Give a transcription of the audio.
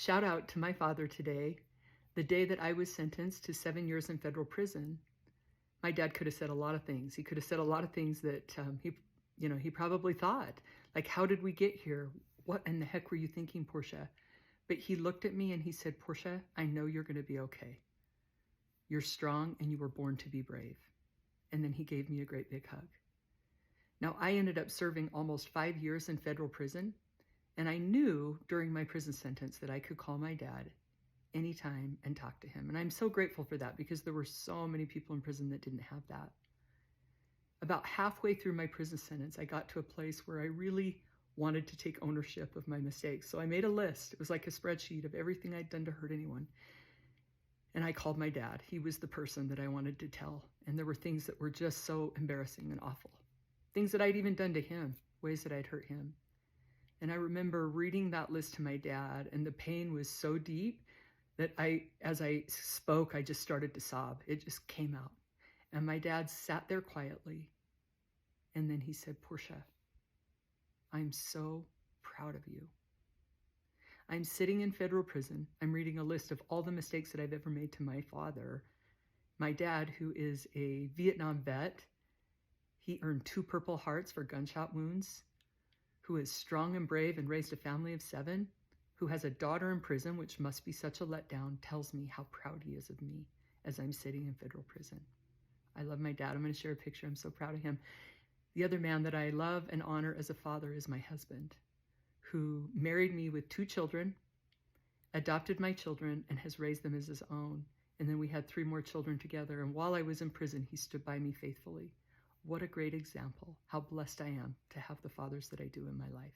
Shout out to my father today. The day that I was sentenced to 7 years in federal prison, my dad could have said a lot of things. He could have said a lot of things that he probably thought, like, how did we get here? What in the heck were you thinking, Portia? But he looked at me and he said, Portia, I know you're going to be okay. You're strong and you were born to be brave. And then he gave me a great big hug. Now, I ended up serving almost 5 years in federal prison, and I knew during my prison sentence that I could call my dad anytime and talk to him. And I'm so grateful for that because there were so many people in prison that didn't have that. About halfway through my prison sentence, I got to a place where I really wanted to take ownership of my mistakes. So I made a list. It was like a spreadsheet of everything I'd done to hurt anyone. And I called my dad. He was the person that I wanted to tell. And there were things that were just so embarrassing and awful. Things that I'd even done to him, ways that I'd hurt him. And I remember reading that list to my dad, and the pain was so deep that as I spoke, I just started to sob. It just came out. And my dad sat there quietly. And then he said, Portia, I'm so proud of you. I'm sitting in federal prison. I'm reading a list of all the mistakes that I've ever made to my father. My dad, who is a Vietnam vet, he earned 2 Purple Hearts for gunshot wounds, who is strong and brave and raised a family of 7, who has a daughter in prison, which must be such a letdown, tells me how proud he is of me as I'm sitting in federal prison. I love my dad. I'm going to share a picture. I'm so proud of him. The other man that I love and honor as a father is my husband, who married me with 2 children, adopted my children, and has raised them as his own. And then we had 3 more children together. And while I was in prison, he stood by me faithfully. What a great example. How blessed I am to have the fathers that I do in my life.